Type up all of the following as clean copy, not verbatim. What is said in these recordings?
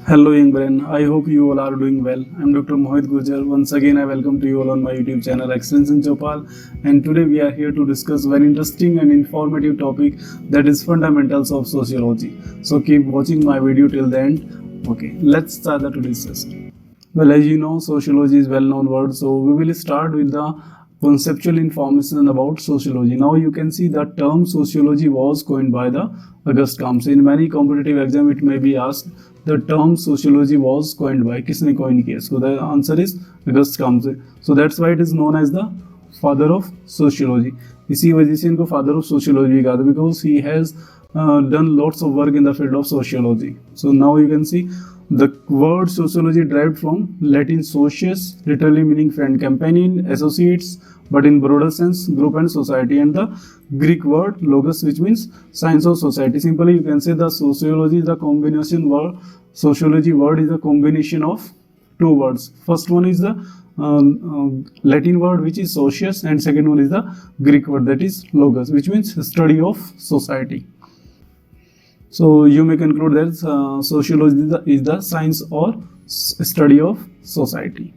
Hello, young brain. I hope you all are doing well. I'm Dr. Mohit Gurjar. Once again, I welcome to you all on my YouTube channel, Excellence in Chopal. And today we are here to discuss very interesting and informative topic that is fundamentals of sociology. So keep watching my video till the end. Okay, let's start the today's session. Well, as you know, sociology is well-known word. So we will start with the conceptual information about sociology. Now you can see the term sociology was coined by the Auguste Comte. In many competitive exam, it may be asked the term sociology was coined by किसने coin किया? So the answer is Auguste Comte. So that's why it is known as the father of sociology. इसी वजह से इनको father of sociology कहा था because he has done lots of work in the field of sociology. So now you can see the word sociology derived from Latin socius, literally meaning friend, companion, associates, but in broader sense, group and society, and the Greek word logos, which means science of society. Simply, you can say the sociology is the combination word. Sociology word is a combination of two words. First one is the Latin word, which is socius, and second one is the Greek word, that is logos, which means study of society. So you may conclude that sociology is the science or study of society.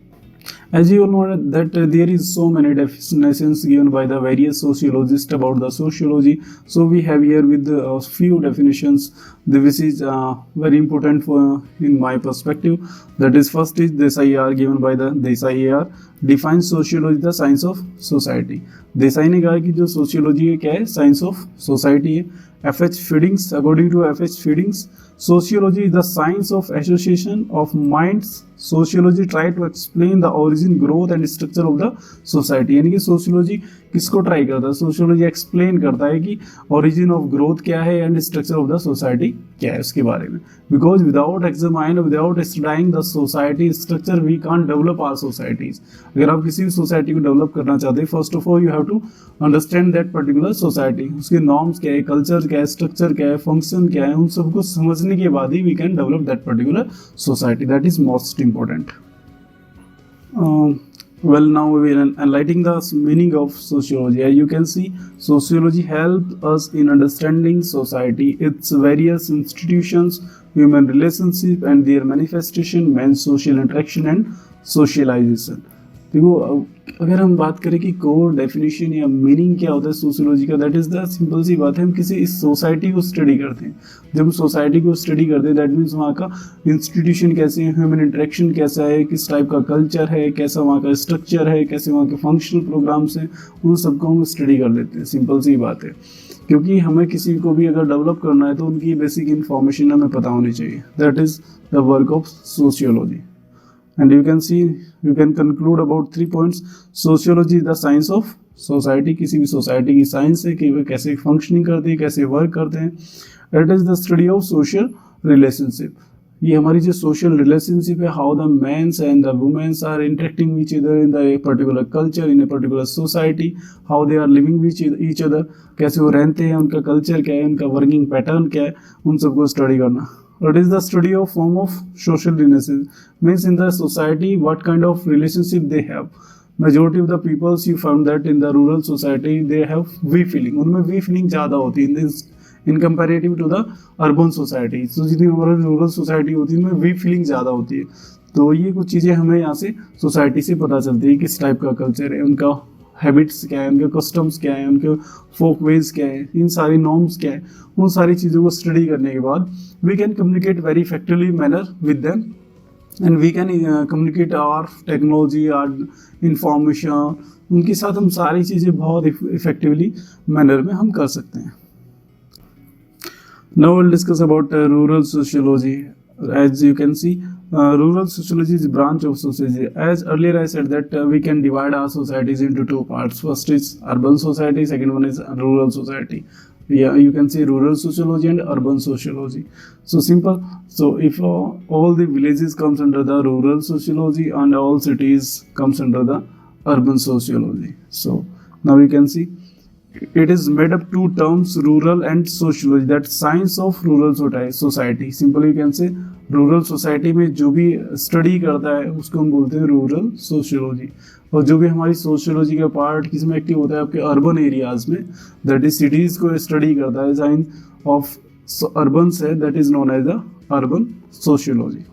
As you all know that there is so many definitions given by the various sociologists about the sociology. So we have here with a few definitions. This is very important for in my perspective. That is, first is Desai given by the Desai defines sociology the science of society. Desai ने कहा कि जो sociology है क्या है, science of society है. F.H. Fiddings, according to F.H. Fiddings, sociology is the science of association of minds. Sociology try to explain the origin, growth and structure of the society. यानी कि सोशियोलॉजी किसको try करता है? Sociology explain करता है कि origin of growth क्या है and structure of the society क्या है उसके बारे में. Because without examine, without studying the society structure, we can't develop our societies. अगर आप किसी भी सोसाइटी को डेवलप करना चाहते हैं, first of all you have to understand that particular society. उसके नॉर्म्स क्या है, कल्चर क्या है, स्ट्रक्चर क्या है, फंक्शन क्या है, उन सबको समझने के बाद ही we can develop that particular society. That is most important. Well, now we are enlightening the meaning of sociology. As you can see, sociology helps us in understanding society, its various institutions, human relationship and their manifestation, man's social interaction and socialization. देखो, अगर हम बात करें कि core definition या meaning क्या होता है सोशियोलॉजी का, दैट इज़ द सिंपल सी बात है, हम किसी इस सोसाइटी को स्टडी करते हैं. जब हम सोसाइटी को स्टडी करते हैं, दैट मीन्स वहाँ का इंस्टीट्यूशन कैसे है, ह्यूमन इंटरेक्शन कैसा है, किस टाइप का कल्चर है, कैसा वहाँ का स्ट्रक्चर है, कैसे वहाँ के फंक्शनल प्रोग्राम्स हैं, उन सबको हम स्टडी कर लेते हैं. सिंपल सी बात है, क्योंकि हमें किसी को भी अगर डेवलप करना है तो उनकी बेसिक इन्फॉर्मेशन हमें पता होनी चाहिए. That is the work of sociology. And you can see, you can conclude about 3 points. Sociology is the science of society. किसी भी सोसाइटी की साइंस है कि वे कैसे फंक्शनिंग करती है, कैसे वर्क करते हैं. It is the study of social relationship. ये हमारी जो सोशल रिलेशनशिप है, how the mens and the womens are interacting which other in the particular culture, in a particular society, how they are living which each other, कैसे वो रहते हैं, उनका culture क्या है, उनका वर्किंग पैटर्न क्या है, उन सबको स्टडी करना. It is the study of form of social relations, means in the society what kind of relationship they have. Majority of the peoples you found that in the rural society they have we feeling, उनमें we feeling ज़्यादा होती है in comparative to the urban society. So जितनी हमारी rural society होती है उनमें we feeling ज़्यादा होती है. तो ये कुछ चीज़ें हमें यहाँ से सोसाइटी से पता चलती है, किस टाइप का कल्चर है, उनका हैबिट्स क्या है, उनके कस्टम्स क्या है, उनके फोक वेज क्या है, इन सारी नॉर्म्स क्या है. उन सारी चीज़ों को स्टडी करने के बाद we can communicate very effectively manner with them and we can communicate our technology, our information, उनके साथ हम सारी चीज़ें बहुत इफेक्टिवली मैनर में हम कर सकते हैं. Now we'll discuss about rural sociology. As you can see, rural sociology is a branch of sociology. As earlier I said that we can divide our societies into two parts. First is urban society, second one is rural society. Yeah, you can see rural sociology and urban sociology. So simple. So if all the villages comes under the rural sociology and all cities comes under the urban sociology. So now you can see it is made up two terms, rural and sociology, that science of rural society. Simply you can say rural society में जो भी study करता है उसको हम बोलते हैं rural sociology. और जो भी हमारी सोशियोलॉजी का पार्ट किस में एक्टिव होता है, आपके अर्बन एरियाज में, दैट इज सिटीज को स्टडी करता है, साइंस ऑफ अर्बन है, that is known as the urban sociology.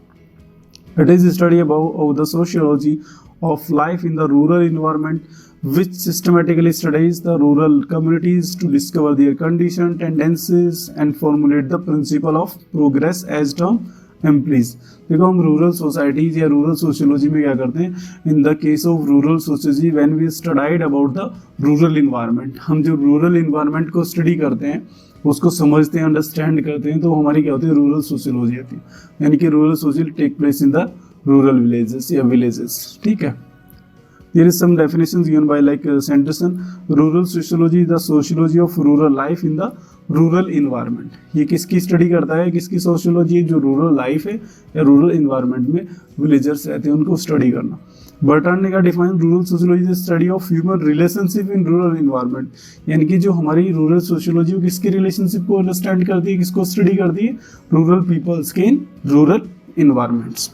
It is a study of the sociology of life in the rural environment, which systematically studies the rural communities to discover their condition, tendencies, and formulate the principle of progress as term implies. देखो हम rural societies या rural sociology में क्या करते हैं, in the case of rural sociology when we studied about the rural environment, हम जो rural environment को स्टडी करते हैं, उसको समझते हैं, अंडरस्टैंड करते हैं, तो हमारी क्या होती है, रूरल सोशियोलॉजी होती है, यानी कि rural social take place in the rural villages या विलेजेस. ठीक है. There is some definitions given by like Sanderson. Rural sociology is the sociology of rural life in the rural environment. ये किसकी study करता है, किसकी सोशियोलॉजी, जो rural life है या रूरल इन्वायरमेंट में विलेजर्स रहते हैं उनको स्टडी करना. बर्टन ने क्या define rural sociology study of human relationship in rural environment, यानी कि जो हमारी रूरल सोशियोलॉजी किसकी रिलेशनशिप को अंडरस्टैंड करती है, किसको स्टडी करती है, रूरल पीपल्स के in rural environments.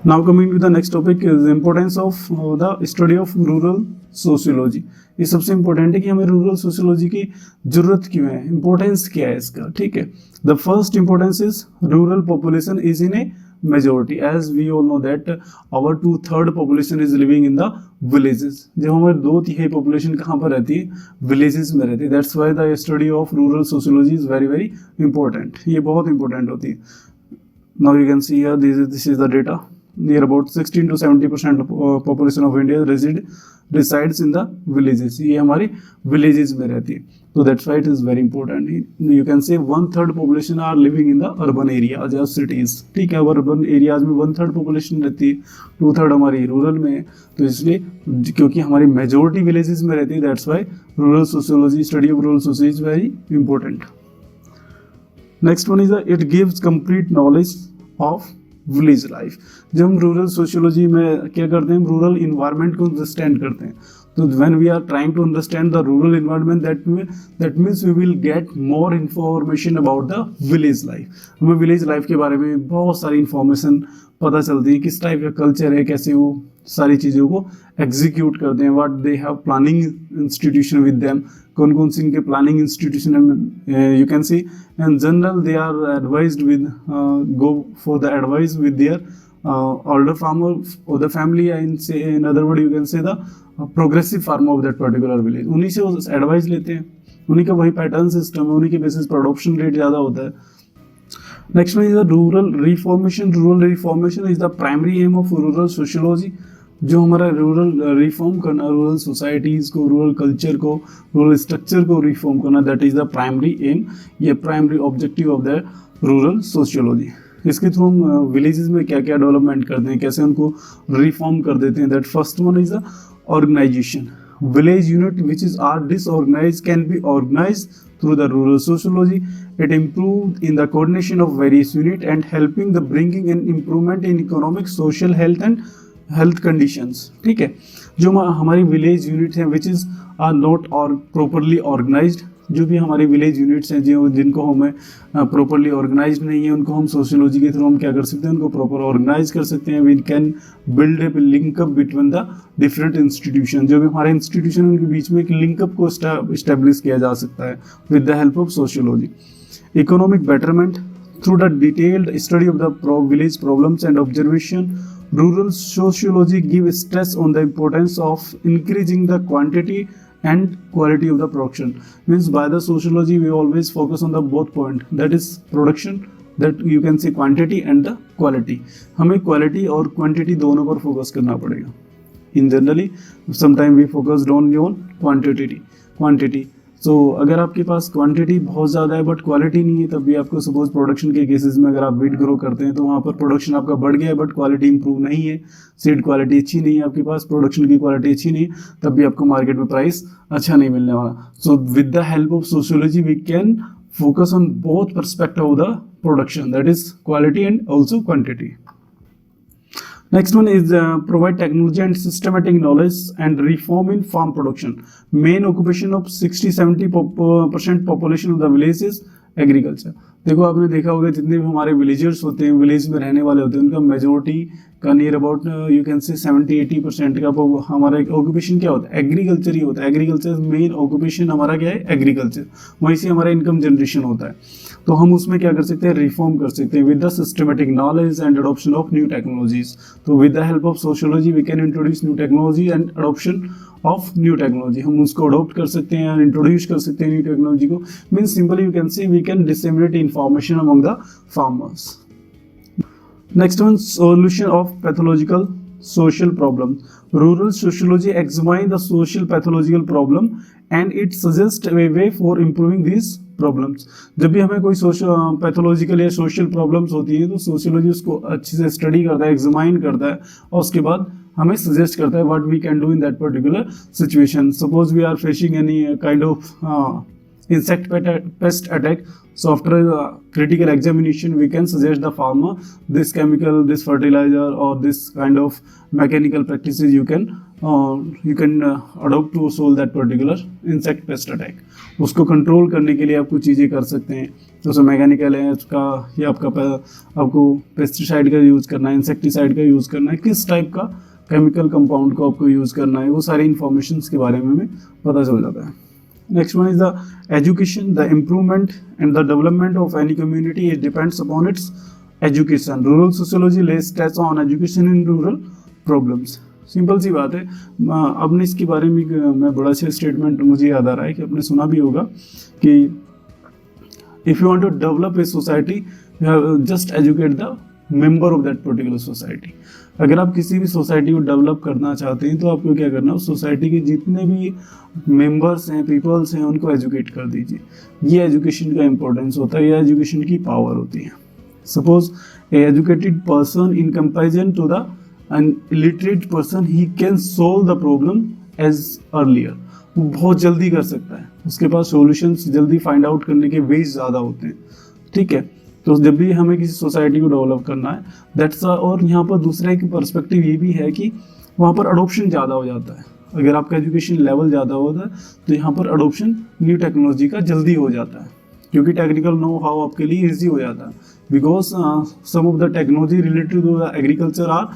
Now coming to the next topic is the importance of the study of rural sociology. ये सबसे इम्पोर्टेंट है कि हमें रूरल सोशियोलॉजी की जरूरत क्यों है, इम्पोर्टेंस क्या है इसका. ठीक है. The first importance is rural population is in a majority, as we all know that our 2/3 population is living in the villages. जब हमारे 2/3 पॉपुलेशन कहाँ पर रहती है, विलेजेस में रहती है. That's why the study of rural sociology is very very important. ये बहुत इंपॉर्टेंट होती है. Now you can see here this is the data. Near about 16 to 70% population of India resides in the villages. ये हमारी villages में रहती है. So that's why it is very important. You can say 1/3 population are living in the urban areas or cities. ठीक है. urban areas में 1/3 population रहती है, 2/3 हमारी rural में है. तो इसलिए क्योंकि हमारी majority villages में रहती है, that's why rural sociology, study of rural sociology is very important. Next one is it gives complete knowledge of village life. जब हम रूरल सोशियोलॉजी में क्या करते हैं, रूरल इन्वायरमेंट को अंडरस्टैंड करते हैं. तो when we are trying to understand the rural environment, that means we will get more information about the village life. हमें विलेज लाइफ के बारे में बहुत सारी इन्फॉर्मेशन पता चलती है, किस टाइप का कल्चर है, कैसे वो सारी चीज़ों को एग्जीक्यूट करते हैं, what they have planning institution with them, कौन कौन से इनके प्लानिंग इंस्टीट्यूशन है. You can see in general they are advised with go for the advice with their older farmer of the family, and in other word you can say the progressive farmer of that particular village. उन्हीं से वो advice लेते हैं, उन्हीं का वही pattern system है, उन्हीं के बेसिस पर अडॉप्शन रेट ज़्यादा होता है. नेक्स्ट में is the rural reformation. Rural reformation is the primary aim of rural sociology. जो हमारा रूरल रिफॉर्म करना, रूरल सोसाइटीज़ को, रूरल कल्चर को, रूरल स्ट्रक्चर को रिफॉर्म करना, that is the primary aim, ये primary objective of the rural sociology. इसके through हम विलेजेस में क्या क्या डेवलपमेंट करते हैं, कैसे उनको रिफॉर्म कर देते हैं. That first one is the organisation. Village unit which is are disorganise can be organise through the rural sociology. It improved in the coordination of various units and helping the bringing an improvement in economic, social, health conditions. ठीक है. जो हमारी village unit हैं which is are not और properly organised, जो भी हमारे village units हैं जिनको हमें प्रॉपरली ऑर्गेनाइज्ड नहीं है, उनको हम सोशियोलॉजी के थ्रू हम क्या कर सकते हैं, उनको प्रॉपर ऑर्गेनाइज कर सकते हैं. We can build a linkup between the different institution. जो भी हमारे इंस्टीट्यूशन उनके बीच में एक लिंकअप को इस्टेब्लिश किया जा सकता है with the help of sociology. Economic betterment through the detailed study of the village problems and observation. Rural sociology gives stress on the importance of increasing the quantity and quality of the production. Means by the sociology we always focus on the both point, that is production, that you can say quantity and the quality. हमें quality और quantity दोनों पर focus करना पड़ेगा. In generally, sometimes we focused on quantity. So अगर आपके पास quantity बहुत ज़्यादा है बट क्वालिटी नहीं है, तब भी आपको सपोज प्रोडक्शन के केसेस में अगर आप वीट ग्रो करते हैं तो वहाँ पर प्रोडक्शन आपका बढ़ गया है बट क्वालिटी इंप्रूव नहीं है, सीड क्वालिटी अच्छी नहीं है आपके पास, प्रोडक्शन की क्वालिटी अच्छी नहीं है, तब भी आपको मार्केट में प्राइस अच्छा नहीं मिलने वाला. So with the help of sociology we can focus on both perspective of the production, that is quality and also quantity. Next one is provide technology and systematic knowledge and reform in farm production. Main occupation of 60-70% population of the village is agriculture. देखो आपने देखा होगा जितने भी हमारे villagers होते हैं, village में रहने वाले होते हैं, उनका मेजोरिटी का नियर अबाउट यू कैन से 70-80% का हमारा ऑक्यूपेशन क्या होता है, एग्रीकल्चर ही होता है। एग्रीकल्चर मेन ऑक्यूपेशन हमारा क्या है, एग्रीकल्चर, वहीं से हमारा इनकम जनरेशन होता है। तो हम उसमें क्या कर सकते हैं, रिफॉर्म कर सकते हैं with the systematic knowledge and adoption of new technologies. तो with the help of sociology we can introduce new technology and adoption of new technology. हम उसको अडॉप्ट कर सकते हैं, इंट्रोड्यूस कर सकते हैं न्यू टेक्नोलॉजी को। Means simply you can say we can disseminate information among the farmers. Next one, solution of pathological social problem. Rural sociology examines the social pathological problem and it suggests a way for improving these problems. जब भी हमें कोई social pathological या social problems होती है तो sociology उसको अच्छे से स्टडी करता है, एग्जामाइन करता है और उसके बाद हमें सजेस्ट करता है what we can do in that particular situation. Suppose we are facing any kind of insect pest attack, so after a critical examination we can suggest the farmer this chemical, this fertilizer or this kind of mechanical practices you can adopt to solve that particular insect pest attack. उसको control करने के लिए आप कुछ चीज़ें कर सकते हैं, तो उसमें मैकेनिकल है उसका या आपको पेस्टिसाइड का यूज़ करना है, इंसेक्टिसाइड का यूज़ करना है, किस टाइप का केमिकल कंपाउंड को आपको यूज़ करना है, वो सारी इन्फॉर्मेशन के बारे में हमें पता चल जाता है। Next one is the education. The improvement and the development of any community it depends upon its education. Rural sociology lays stress on education in rural problems. Simple सी बात है। आपने इसके बारे में मैं बड़ा अच्छा स्टेटमेंट मुझे याद आ रहा है कि आपने सुना भी होगा कि if you want to develop a society you have just educate the member of that particular society. अगर आप किसी भी सोसाइटी को डेवलप करना चाहते हैं तो आपको क्या करना है, उस सोसाइटी के जितने भी मेंबर्स हैं, पीपल्स हैं, उनको एजुकेट कर दीजिए। ये एजुकेशन का इंपॉर्टेंस होता है, ये एजुकेशन की पावर होती है। Suppose a educated person in comparison to the an illiterate person he can solve the problem as earlier. वो बहुत जल्दी कर सकता है, उसके पास सॉल्यूशंस जल्दी फाइंड आउट करने के वेज ज़्यादा होते हैं। ठीक है, तो जब भी हमें किसी सोसाइटी को डेवलप करना है दैट्स और यहाँ पर दूसरा एक पर्सपेक्टिव ये भी है कि वहाँ पर अडोप्शन ज़्यादा हो जाता है। अगर आपका एजुकेशन लेवल ज़्यादा होता है तो यहाँ पर अडोप्शन न्यू टेक्नोलॉजी का जल्दी हो जाता है, क्योंकि टेक्निकल नो हाउ आपके लिए ईजी हो जाता है। Because some of the technology related to the agriculture are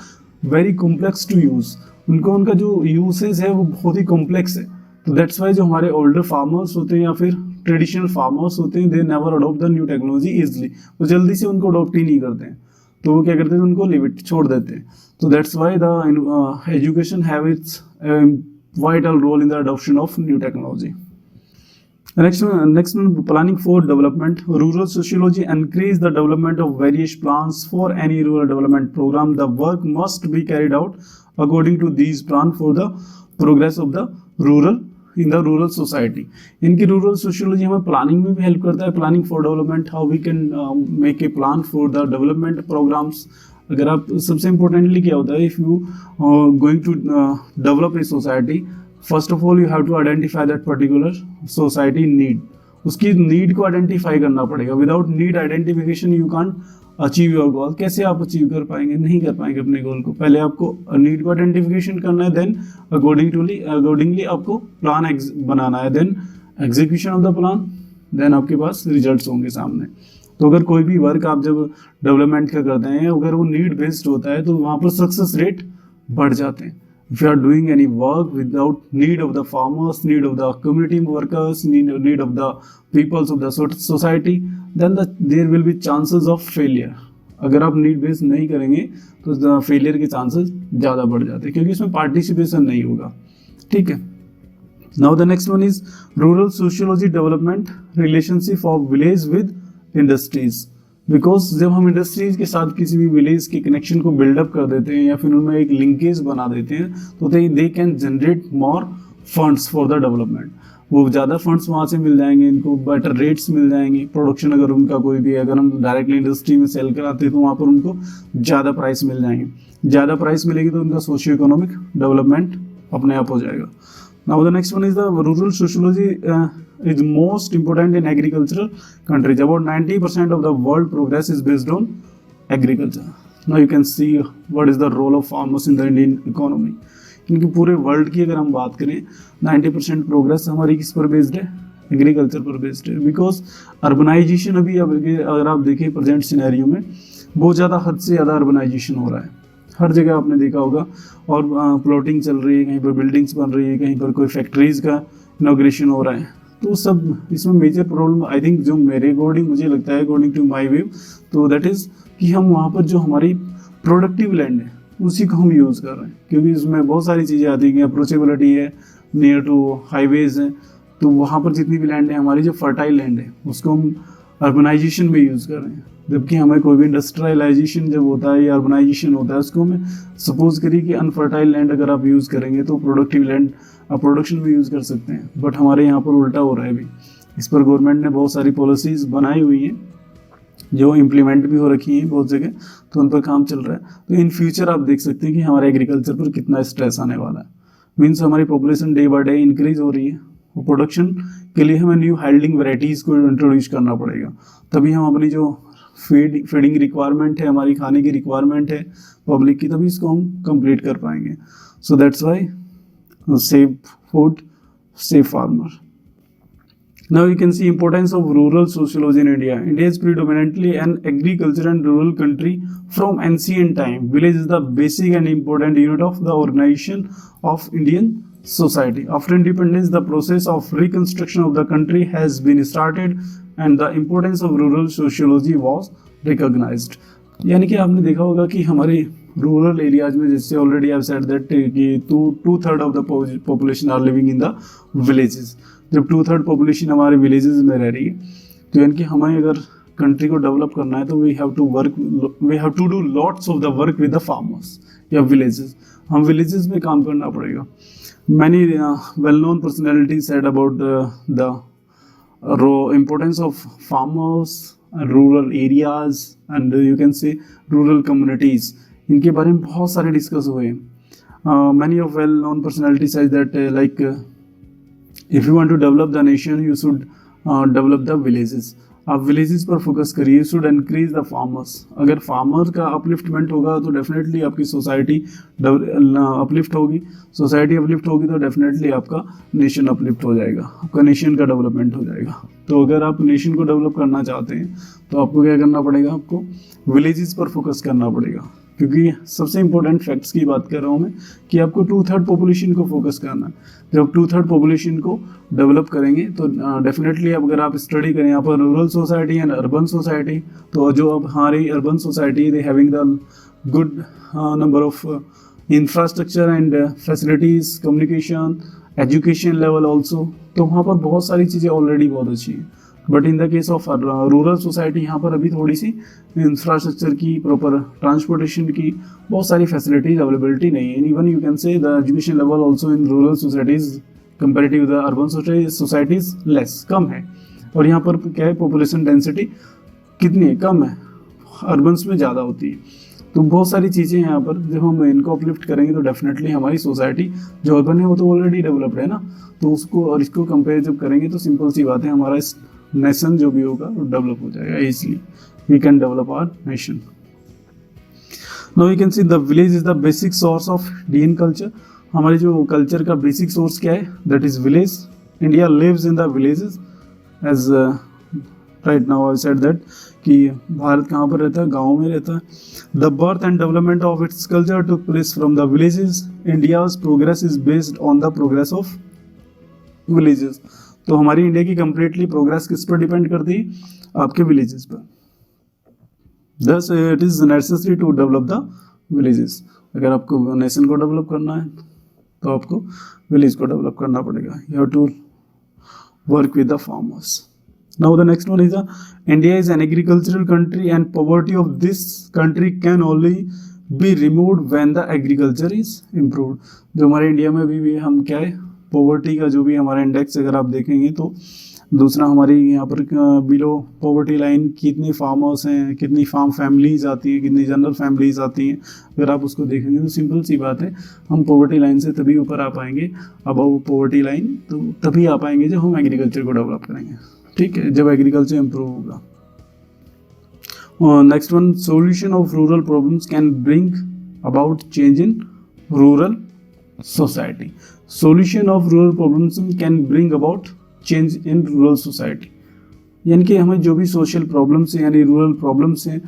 very complex to use. उनका जो यूसेज है वो बहुत ही कॉम्प्लेक्स है। तो दैट्स वाई जो हमारे ओल्डर फार्मर्स होते हैं या फिर ट्रेडिशनल फार्मर्स होते हैं they never adopt the new technology easily. वो जल्दी से उनको अडॉप्ट ही नहीं करते हैं, तो वो क्या करते हैं, उनको लिमिट छोड़ देते हैं। तो that's why the education have its vital role in the adoption of new technology. Next one, planning for development. Rural sociology encourages the development of various plans for any rural development program. The work must be carried out according to these plans for the progress of the rural in the rural society. इनकी rural sociology हमें planning में भी help करता है। Planning for development, how we can make a plan for the development programmes. अगर आप सबसे importantly क्या होता है, if you going to develop a society, first of all you have to identify that particular society need. उसकी need को identify करना पड़ेगा। Without need identification you can't achieve your goal. कैसे आप अचीव कर पाएंगे, नहीं कर पाएंगे अपने गोल को। पहले आपको नीड को आइडेंटिफिकेशन करना है, देन अकॉर्डिंगली आपको प्लान बनाना है, then execution of the plan, then आपके पास रिजल्ट्स होंगे सामने। तो अगर कोई भी वर्क आप जब डेवलपमेंट का करते हैं, अगर वो नीड बेस्ड होता है तो वहाँ पर सक्सेस रेट बढ़ जाते हैं। If you are doing any work without need of the farmers, need of the community workers, need of the peoples of the society, then there will be chances of failure. अगर आप need based नहीं करेंगे तो failure के chances ज़्यादा बढ़ जाते हैं, क्योंकि इसमें पार्टिसिपेशन नहीं होगा। ठीक है, now the next one is rural sociology development relationship of village with industries. Because जब हम इंडस्ट्रीज के साथ किसी भी विलेज के कनेक्शन को बिल्डअप कर देते हैं या फिर उनमें एक लिंकेज बना देते हैं तो they can generate more funds for the development. वो ज़्यादा फंड्स वहाँ से मिल जाएंगे, इनको बेटर रेट्स मिल जाएंगे। प्रोडक्शन अगर उनका कोई भी है, अगर हम डायरेक्टली इंडस्ट्री में सेल कराते हैं तो वहाँ पर उनको ज़्यादा प्राइस मिल जाएंगे। ज़्यादा प्राइस मिलेगी तो उनका सोशियो इकोनॉमिक डेवलपमेंट अपने आप हो जाएगा। Now the next one is the rural sociology is most important in agricultural countries. About 90% of the world progress is based on agriculture. Now you can see what is the role of farmers in the Indian economy. क्योंकि पूरे world की अगर हम बात करें 90% progress हमारी किस पर बेस्ड है, एग्रीकल्चर पर बेस्ड है। बिकॉज अर्बनाइजेशन अभी अगर आप देखें प्रेजेंट सिनेरियो में बहुत ज़्यादा हद से ज़्यादा अर्बनाइजेशन हो रहा है। हर जगह आपने देखा होगा, और प्लॉटिंग चल रही है, कहीं पर बिल्डिंग्स बन रही है, कहीं पर कोई फैक्ट्रीज का इनॉग्रेशन हो रहा है। तो सब इसमें मेजर प्रॉब्लम आई थिंक जो मेरे अकॉर्डिंग मुझे लगता है, अकॉर्डिंग टू माय व्यू, तो दैट इज़ कि हम वहाँ पर जो हमारी प्रोडक्टिव लैंड है उसी को हम यूज़ कर रहे हैं, क्योंकि इसमें बहुत सारी चीज़ें आती हैं, अप्रोचेबिलिटी है, नियर टू हाईवेज है, तो वहाँ पर जितनी भी लैंड है हमारी जो फर्टाइल लैंड है उसको हम अर्बनाइजेशन में यूज़ कर रहे हैं। जबकि हमें कोई भी इंडस्ट्रियलाइजेशन जब होता है या अर्बनाइजेशन होता है, उसको हमें सपोज करिए कि अनफर्टाइल लैंड अगर आप यूज़ करेंगे तो प्रोडक्टिव लैंड आप प्रोडक्शन में यूज़ कर सकते हैं, बट हमारे यहाँ पर उल्टा हो रहा है अभी। इस पर गवर्नमेंट ने बहुत सारी पॉलिसीज़ बनाई हुई हैं जो इम्प्लीमेंट भी हो रखी हैं बहुत जगह, तो उन पर काम चल रहा है। तो इन फ्यूचर आप देख सकते हैं कि हमारे एग्रीकल्चर पर कितना स्ट्रेस आने वाला है। मीन्स हमारी population day by day increase हो रही है, और प्रोडक्शन के लिए हमें न्यू हाइल्डिंग वेराइटीज़ को इंट्रोड्यूस करना पड़ेगा, तभी हम अपनी जो फीडिंग रिक्वायरमेंट है, हमारी खाने की रिक्वायरमेंट है पब्लिक की, तभी इसको हम कंप्लीट कर पाएंगे। So that's why save food, save farmer. Now you can see importance of rural sociology in India. India is predominantly an agriculture and rural country from ancient time. Village is the basic and important unit of the organization of Indian society. After independence, the process of reconstruction of the country has been started and the importance of rural sociology was recognized. यानी कि आपने देखा होगा कि हमारे rural areas में, जैसे already I said that कि 2/3 of the population are living in the villages. जब 2/3 पॉपुलेशन हमारे विलेजेस में रह रही है, तो यानी कि हमें अगर कंट्री को डेवलप करना है तो we have to do lots of the work with the farmers या विलेजेस। हम विलेजेस में काम करना पड़ेगा। Many well known personalities said about the importance of farmers, rural areas and you can say rural communities. इनके बारे में बहुत सारे डिस्कस हुए हैं. Many of well known personalities says that if you want to develop the nation you should develop the villages. आप villages पर focus करिए. Should increase the farmers. अगर फार्मर का अपलिफ्टमेंट होगा तो डेफिनेटली आपकी सोसाइटी अपलिफ्ट होगी. सोसाइटी अपलिफ्ट होगी तो डेफिनेटली आपका नेशन अपलिफ्ट हो जाएगा, आपका नेशन का डेवलपमेंट हो जाएगा. तो अगर आप नेशन को डेवलप करना चाहते हैं तो आपको क्या करना पड़ेगा, आपको विलेजेस पर फोकस करना पड़ेगा. क्योंकि सबसे इंपॉर्टेंट फैक्ट्स की बात कर रहा हूँ मैं कि आपको 2/3 पॉपुलेशन को फोकस करना है. जब 2/3 पॉपुलेशन को डेवलप करेंगे तो डेफिनेटली अगर आप स्टडी करें यहाँ पर rural society and urban society, तो जो अब हमारी urban society they having the good number of infrastructure and facilities, communication, education level also, तो वहाँ पर बहुत सारी चीज़ें ऑलरेडी बहुत अच्छी हैं. But in the case of rural society यहाँ पर अभी थोड़ी सी इंफ्रास्ट्रक्चर की, प्रॉपर ट्रांसपोर्टेशन की बहुत सारी फैसिलिटीज अवेलेबिलिटी नहीं है. Even you can say the education level also in rural societies comparative the urban societies less, कम है. और यहाँ पर क्या है, पॉपुलेशन डेंसिटी कितनी है, कम है. अर्बन्स में ज़्यादा होती है. तो बहुत सारी चीज़ें हैं यहाँ पर. जब हम इनको अपलिफ्ट करेंगे तो डेफिनेटली हमारी सोसाइटी जो अर्बन है वो तो ऑलरेडी डेवलप्ड है ना, तो उसको और इसको कंपेयर जब करेंगे तो सिंपल सी बात है, हमारा नेशन जो भी होगा वो डेवलप हो जाएगा. इसलिए we can develop our nation. Now we can see the village is the basic source of Indian culture. हमारे जो कल्चर का बेसिक सोर्स क्या है, that is village. India lives in the villages as right now I said that कि भारत कहाँ पर रहता है, गाँव में रहता है. The birth and development of its culture took place from the villages. India's progress is based on the progress of villages. तो हमारी इंडिया की कंप्लीटली प्रोग्रेस किस पर डिपेंड करती है, आपके विलेजेस पर. Thus it is necessary to develop the villages. अगर आपको नेशन को डेवलप करना है तो आपको विलेज को डेवलप करना पड़ेगा. You have to work with the farmers. Now the next one is India is an agricultural country and poverty of this country can only be removed when the agriculture is improved. जो हमारे India में भी हम क्या है, poverty का जो भी हमारा इंडेक्स अगर आप देखेंगे तो दूसरा हमारी यहाँ पर बिलो पॉवर्टी लाइन कितने फार्मर्स हैं, कितनी फार्म फैमिलीज आती हैं, कितनी जनरल फैमिलीज आती हैं, अगर आप उसको देखेंगे तो सिंपल सी बात है, हम पॉवर्टी लाइन से तभी ऊपर आ पाएंगे, अबव पॉवर्टी लाइन तो तभी आ पाएंगे जब हम एग्रीकल्चर को डेवलप करेंगे. ठीक है, जब एग्रीकल्चर इंप्रूव होगा. Next one, solution of rural problems can bring about change in rural society. Solution of rural problems can bring about change in rural society. यानी कि हमें जो भी सोशल प्रॉब्लम्स हैं यानी रूरल प्रॉब्लम्स हैं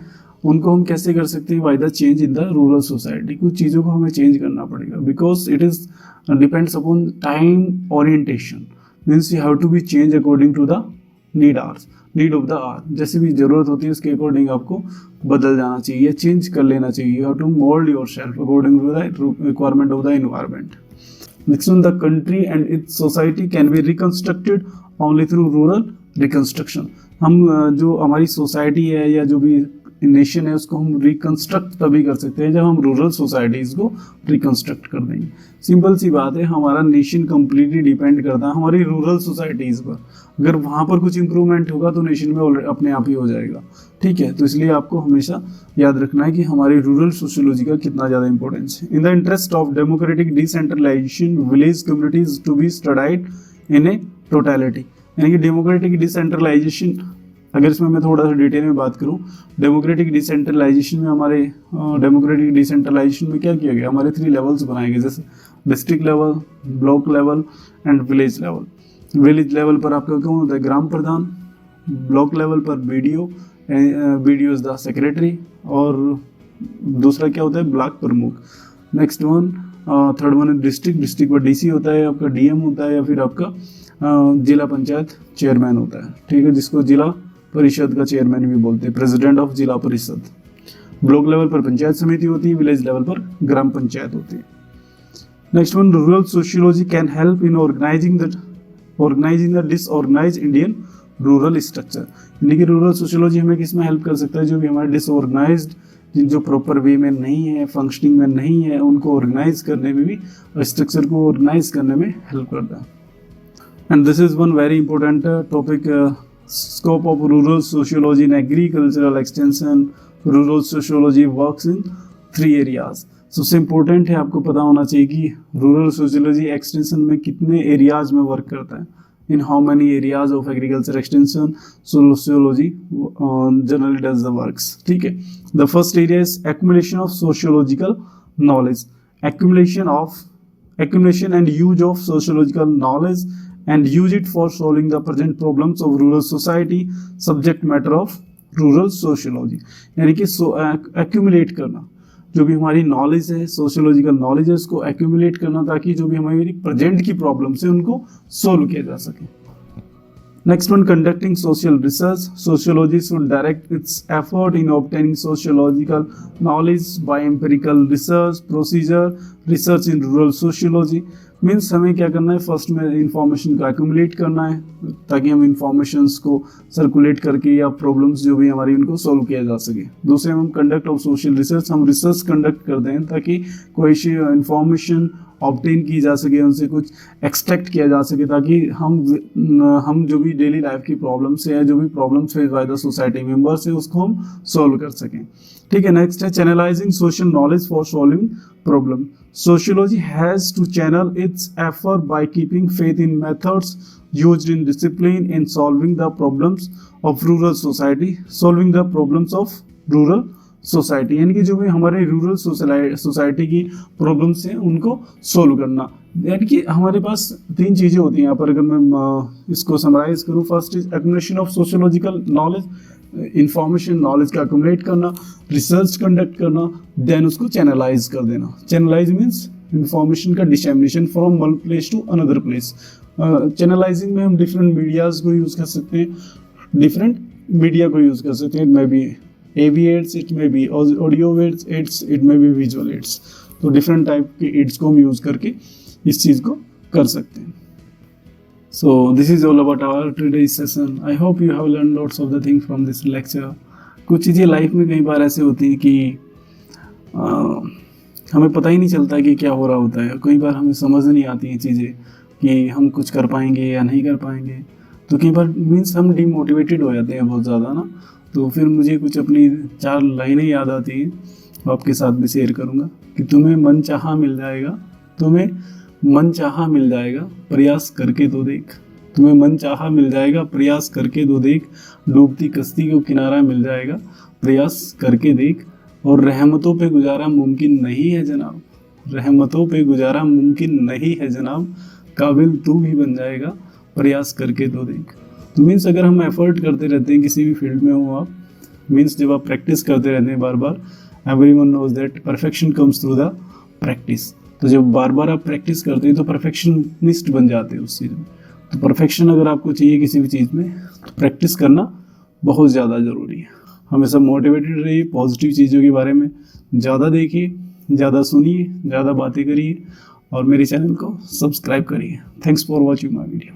उनको हम कैसे कर सकते हैं? By the change in the rural society. कुछ चीज़ों को हमें चेंज करना पड़ेगा, because it is depends upon time orientation, means you have to be change according to the need of the hour. जैसे भी जरूरत होती है उसके अकॉर्डिंग आपको बदल जाना चाहिए या चेंज कर लेना चाहिए। You have to mould yourself according to the requirement of the environment. Next one, the country and its society can be reconstructed only through rural reconstruction. हम जो हमारी सोसाइटी है या जो भी नेशन है उसको हम रिकंस्ट्रक्ट तभी कर सकते हैं जब हम रूरल सोसाइटीज़ को रिकंस्ट्रक्ट कर देंगे। सिंपल सी बात है, हमारा नेशन कम्प्लीटली डिपेंड करता है हमारी रूरल सोसाइटीज़ पर। अगर वहाँ पर कुछ इंप्रूवमेंट होगा तो नेशन में अपने आप ही हो जाएगा। ठीक है, तो इसलिए आपको हमेशा याद रखना है कि हमारी रूरल सोशियोलॉजी का कितना ज़्यादा इंपॉर्टेंस है। In the interest of democratic decentralisation village communities to be studied in a totality. यानी कि डेमोक्रेटिक डिसेंट्रलाइजेशन, अगर इसमें मैं थोड़ा सा डिटेल में बात करूं, डेमोक्रेटिक डिसेंट्रलाइजेशन में हमारे डेमोक्रेटिक डिसेंट्रलाइजेशन में क्या किया गया? हमारे 3 लेवल्स बनाए गए, जैसे district level, block level and village level. Village level पर आपका कौन होता है? ग्राम प्रधान। ब्लॉक लेवल पर BDO, BDO is the secretary, और दूसरा क्या होता है? ब्लॉक प्रमुख। नेक्स्ट वन, थर्ड वन है डिस्ट्रिक्ट पर डीसी होता है, आपका डीएम होता है, या फिर आपका जिला पंचायत चेयरमैन होता है। ठीक है, जिसको जिला परिषद का चेयरमैन भी बोलते हैं, प्रेसिडेंट ऑफ जिला परिषद। ब्लॉक लेवल पर पंचायत समिति होती है, विलेज लेवल पर ग्राम पंचायत होती है। Next one, rural sociology can help in organising the disorganise Indian rural structure. यानी कि रूरल सोशियोलॉजी हमें किसमें हेल्प कर सकता है? जो भी हमारे डिसऑर्गेनाइज्ड, जो प्रॉपर वे में नहीं है, फंक्शनिंग में नहीं है, उनको ऑर्गेनाइज करने में भी, स्ट्रक्चर को ऑर्गेनाइज करने में हेल्प करता है। And this is one very important topic, scope of rural sociology in agricultural extension. Rural sociology works in 3 areas. सबसे इम्पोर्टेंट है, आपको पता होना चाहिए कि रूरल सोशियोलॉजी एक्सटेंशन में कितने एरियाज में वर्क करता है। In how many areas of agriculture extension sociology generally does the works. ठीक है, the first area is accumulation of sociological knowledge. accumulation and use of sociological knowledge and use it for solving the present problems of rural society, subject matter of rural sociology. यानी कि accumulate करना, जो भी हमारी knowledge है, sociological knowledge है, उसको accumulate करना ताकि जो भी हमारी प्रेजेंट की प्रॉब्लम्स है उनको सोल्व किया जा सके। Next one, conducting social research. Sociology should direct it's effort in obtaining sociological knowledge by empirical research procedure. Research in rural sociology means हमें क्या करना है? फर्स्ट में इंफॉर्मेशन को एक्यूमुलेट करना है ताकि हम इंफॉर्मेशंस को सर्कुलेट करके या प्रॉब्लम्स जो भी हमारी उनको सोल्व किया जा सके। दूसरे में हम कंडक्ट ऑफ सोशल रिसर्च, हम रिसर्च कंडक्ट करते हैं ताकि कोई इंफॉर्मेशन ऑब्टेन की जा सके, उनसे कुछ एक्सट्रैक्ट किया जा सके, ताकि हम जो भी डेली लाइफ की प्रॉब्लम्स है, जो भी problems face by the society members है, उसको हम सोल्व कर सकें। ठीक है, नेक्स्ट है channelising social knowledge for solving problem. Sociology has to channel its effort by keeping faith in methods used in discipline in solving the problems of rural society, solving the problems of rural society। यानी कि जो भी हमारे rural society की problems हैं उनको solve करना। यानी कि हमारे पास 3 चीज़ें होती हैं यहाँ पर, अगर मैं इसको समराइज करूँ। First is accumulation of sociological knowledge, information knowledge का एक्यूमुलेट करना, रिसर्च कंडक्ट करना, देन उसको चैनलाइज कर देना। चैनलाइज मीन्स इंफॉर्मेशन का dissemination from one place to another place. Channelising में हम डिफरेंट मीडियाज को यूज़ कर सकते हैं, डिफरेंट मीडिया को यूज़ कर सकते हैं। It may be AV aids, it may be audio aids, it may be visual aids. तो डिफरेंट टाइप के एड्स को हम यूज़ करके इस चीज़ को कर सकते हैं। So this is all about our today's session. I hope you have learned lots of the things from this lecture. कुछ चीज़ें लाइफ में कई बार ऐसे होती हैं कि हमें पता ही नहीं चलता कि क्या हो रहा होता है। कई बार हमें समझ नहीं आती हैं चीज़ें कि हम कुछ कर पाएंगे या नहीं कर पाएंगे। तो कई बार मीन्स हम डीमोटिवेटेड हो जाते हैं बहुत ज़्यादा ना। तो फिर मुझे कुछ अपनी 4 लाइनें याद आती हैं, आपके साथ भी शेयर करूँगा कि तुम्हें मन चाहा मिल जाएगा, तुम्हें मन चाहा मिल जाएगा, प्रयास करके तो देख। तुम्हें मन चाहा मिल जाएगा, प्रयास करके तो देख। डूबती कश्ती को किनारा मिल जाएगा, प्रयास करके देख। और रहमतों पे गुजारा मुमकिन नहीं है जनाब, रहमतों पे गुजारा मुमकिन नहीं है जनाब। काबिल तू भी बन जाएगा, प्रयास करके तो देख। तो मीन्स अगर हम एफर्ट करते रहते हैं किसी भी फील्ड में हो आप, मीन्स जब आप प्रैक्टिस करते रहते हैं बार बार, everyone knows that perfection comes through the practice. तो जब बार बार आप प्रैक्टिस करते हैं तो परफेक्शनिस्ट बन जाते हैं उस चीज़ में। तो परफेक्शन अगर आपको चाहिए किसी भी चीज़ में तो प्रैक्टिस करना बहुत ज़्यादा ज़रूरी है। हमेशा मोटिवेटेड रहिए, पॉजिटिव चीज़ों के बारे में ज़्यादा देखिए, ज़्यादा सुनिए, ज़्यादा बातें करिए और मेरे चैनल को सब्सक्राइब करिए। Thanks for watching my video.